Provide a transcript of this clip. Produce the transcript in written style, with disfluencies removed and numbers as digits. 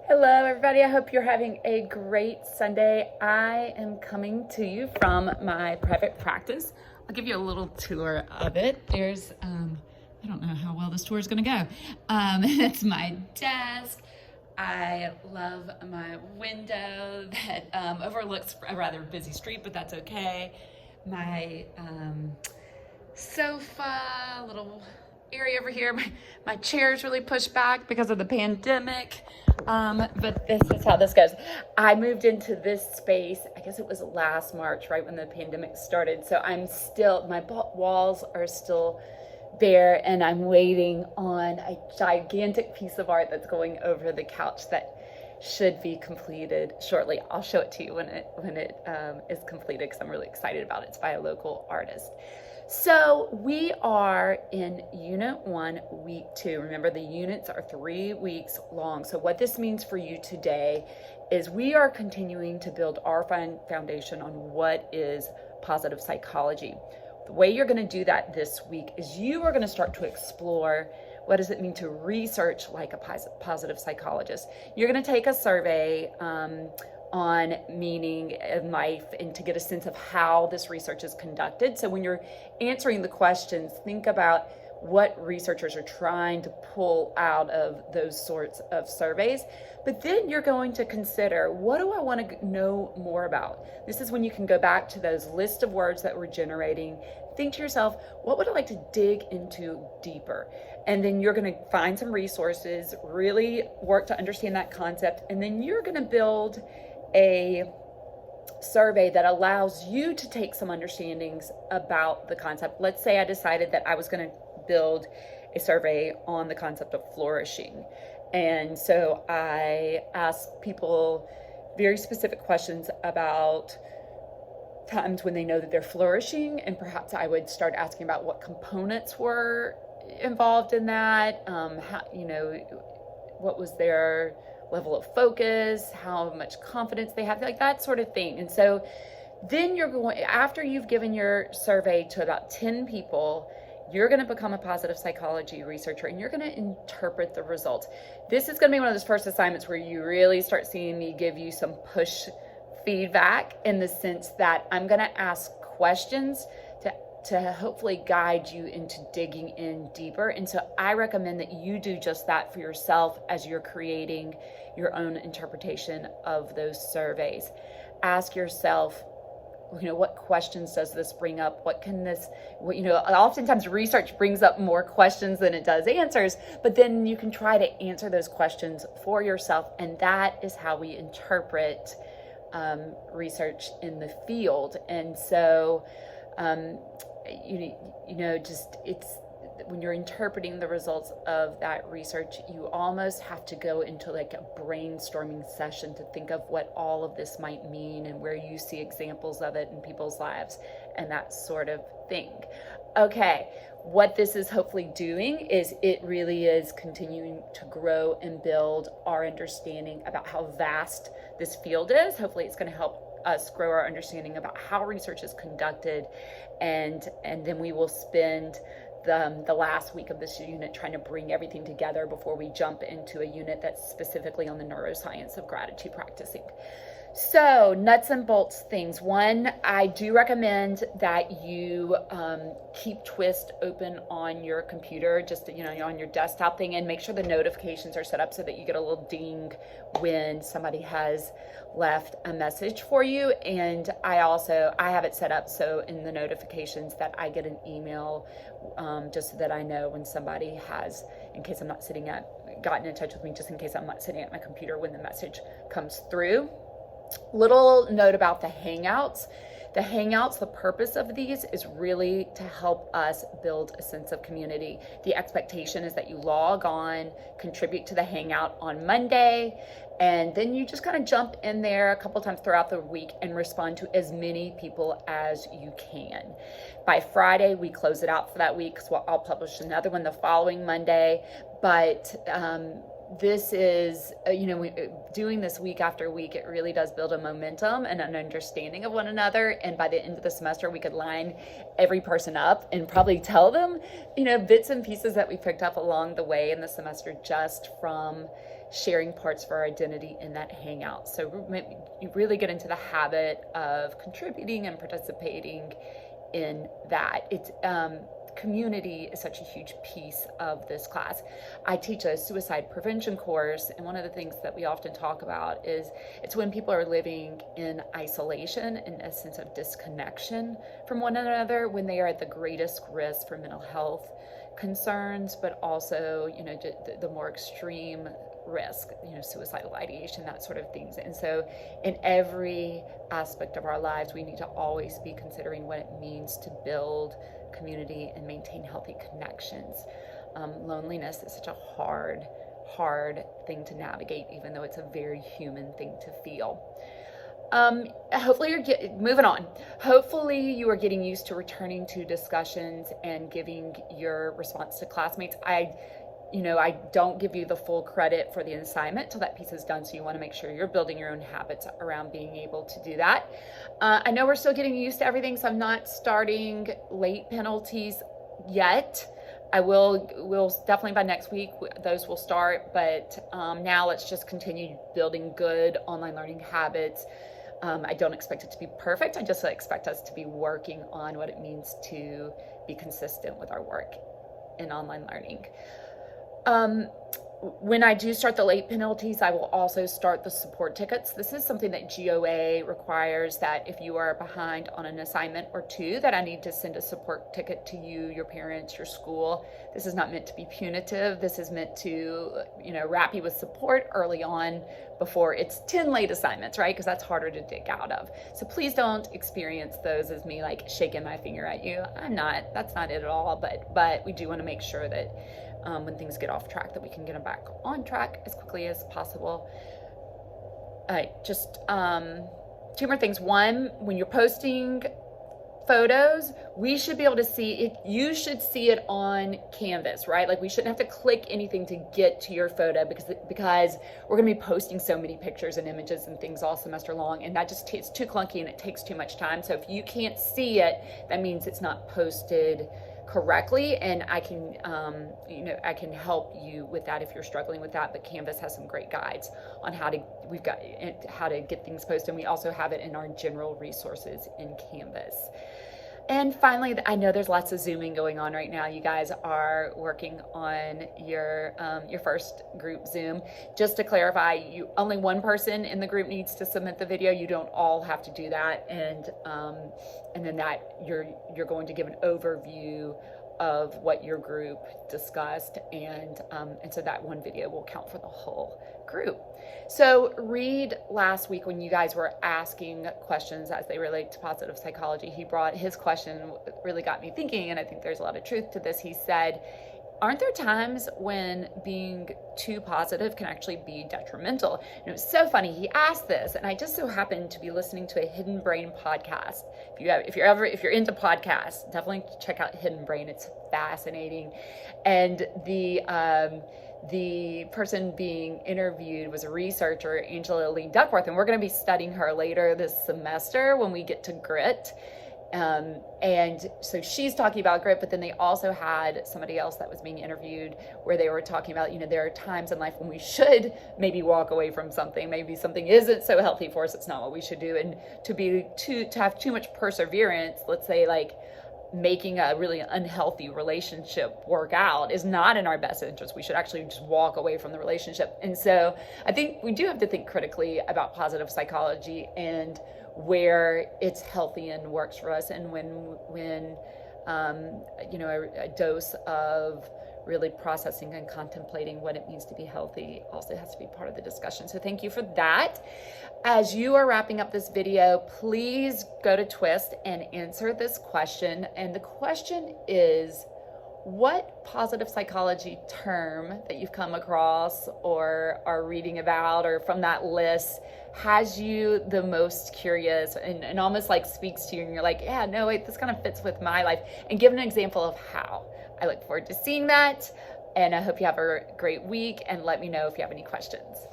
Hello, everybody. I hope you're having a great Sunday. I am coming to you from my private practice. I'll give you a little tour of it. I don't know how well this tour is going to go. It's my desk. I love my window that overlooks a rather busy street, but that's okay. My sofa, little area over here. My chair is really pushed back because of the pandemic. But this is how this goes. I moved into this space, I guess it was last March, right when the pandemic started. So my walls are still bare, and I'm waiting on a gigantic piece of art that's going over the couch that should be completed shortly. I'll show it to you when it is completed, because I'm really excited about it. It's by a local artist. So we are in Unit 1, Week 2. Remember, the units are 3 weeks long. So what this means for you today is we are continuing to build our foundation on what is positive psychology. The way you're going to do that this week is you are going to start to explore what does it mean to research like a positive psychologist. You're going to take a survey on meaning in life and to get a sense of how this research is conducted. So when you're answering the questions, think about what researchers are trying to pull out of those sorts of surveys. But then you're going to consider, what do I want to know more about? This is when you can go back to those list of words that we're generating. Think to yourself, what would I like to dig into deeper? And then you're going to find some resources, really work to understand that concept, and then you're going to build a survey that allows you to take some understandings about the concept. Let's say I decided that I was going to build a survey on the concept of flourishing. And so I asked people very specific questions about times when they know that they're flourishing, and perhaps I would start asking about what components were involved in that, what was their level of focus, how much confidence they have, like that sort of thing. And so then after you've given your survey to about 10 people, you're going to become a positive psychology researcher, and you're going to interpret the results. This is going to be one of those first assignments where you really start seeing me give you some push feedback, in the sense that I'm going to ask questions to hopefully guide you into digging in deeper. And so I recommend that you do just that for yourself as you're creating your own interpretation of those surveys. Ask yourself, what questions does this bring up? Oftentimes research brings up more questions than it does answers, but then you can try to answer those questions for yourself. And that is how we interpret research in the field. And so, it's when you're interpreting the results of that research, you almost have to go into like a brainstorming session to think of what all of this might mean and where you see examples of it in people's lives and that sort of thing. Okay, what this is hopefully doing is it really is continuing to grow and build our understanding about how vast this field is. Hopefully it's going to help us grow our understanding about how research is conducted, and then we will spend the last week of this unit trying to bring everything together before we jump into a unit that's specifically on the neuroscience of gratitude practicing. So, nuts and bolts things. One, I do recommend that you keep Twist open on your computer, just on your desktop thing, and make sure the notifications are set up so that you get a little ding when somebody has left a message for you. And I have it set up so in the notifications that I get an email, just so that I know when somebody has, in case I'm not gotten in touch with me, just in case I'm not sitting at my computer when the message comes through. Little note about the Hangouts. The purpose of these is really to help us build a sense of community. The expectation is that you log on, contribute to the Hangout on Monday, and then you just kind of jump in there a couple times throughout the week and respond to as many people as you can. By Friday, we close it out for that week, so I'll publish another one the following Monday. But this is, doing this week after week, it really does build a momentum and an understanding of one another. And by the end of the semester, we could line every person up and probably tell them, bits and pieces that we picked up along the way in the semester just from sharing parts of our identity in that hangout. So you really get into the habit of contributing and participating in that. It's community is such a huge piece of this class. I teach a suicide prevention course, and one of the things that we often talk about is it's when people are living in isolation and a sense of disconnection from one another, when they are at the greatest risk for mental health concerns, but also, the more extreme risk, suicidal ideation, that sort of things. And so in every aspect of our lives, we need to always be considering what it means to build community and maintain healthy connections. Loneliness is such a hard thing to navigate, even though it's a very human thing to feel. Hopefully moving on. Hopefully you are getting used to returning to discussions and giving your response to classmates. I don't give you the full credit for the assignment till that piece is done. So you want to make sure you're building your own habits around being able to do that. I know we're still getting used to everything, so I'm not starting late penalties yet. We'll definitely by next week, those will start. But now let's just continue building good online learning habits. I don't expect it to be perfect. I just expect us to be working on what it means to be consistent with our work in online learning. When I do start the late penalties, I will also start the support tickets. This is something that GOA requires, that if you are behind on an assignment or two, that I need to send a support ticket to you, your parents, your school. This is not meant to be punitive. This is meant to, wrap you with support early on before it's 10 late assignments, right? Because that's harder to dig out of. So please don't experience those as me like shaking my finger at you. That's not it at all. But we do want to make sure that when things get off track, that we can get them back on track as quickly as possible. All right, just two more things. One, when you're posting photos, we should be able to see it. You should see it on Canvas, right? Like we shouldn't have to click anything to get to your photo because we're going to be posting so many pictures and images and things all semester long, and that just it's too clunky and it takes too much time. So if you can't see it, that means it's not posted correctly, and I can I can help you with that if you're struggling with that. But Canvas has some great guides on how to get things posted, and we also have it in our general resources in Canvas. And finally, I know there's lots of Zooming going on right now. You guys are working on your first group Zoom. Just to clarify, only one person in the group needs to submit the video. You don't all have to do that, and then that you're going to give an overview of what your group discussed, and so that one video will count for the whole group. So read last week when you guys were asking questions as they relate to positive psychology, he brought his question, really got me thinking, and I think there's a lot of truth to this. He said, aren't there times when being too positive can actually be detrimental? And it was so funny. He asked this, and I just so happened to be listening to a Hidden Brain podcast. If you're into podcasts, definitely check out Hidden Brain. It's fascinating. And the person being interviewed was a researcher, Angela Lee Duckworth, and we're going to be studying her later this semester when we get to grit. And so she's talking about grit, but then they also had somebody else that was being interviewed where they were talking about, there are times in life when we should maybe walk away from something. Maybe something isn't so healthy for us. It's not what we should do. And to have too much perseverance, let's say like making a really unhealthy relationship work out, is not in our best interest. We should actually just walk away from the relationship. And so I think we do have to think critically about positive psychology and where it's healthy and works for us, and when a dose of really processing and contemplating what it means to be healthy also has to be part of the discussion. So thank you for that. As you are wrapping up this video, please go to Twist and answer this question. And the question is, what positive psychology term that you've come across or are reading about or from that list has you the most curious and almost like speaks to you, and you're like, yeah, no, wait, this kind of fits with my life, and give an example of how. I look forward to seeing that. And I hope you have a great week, and let me know if you have any questions.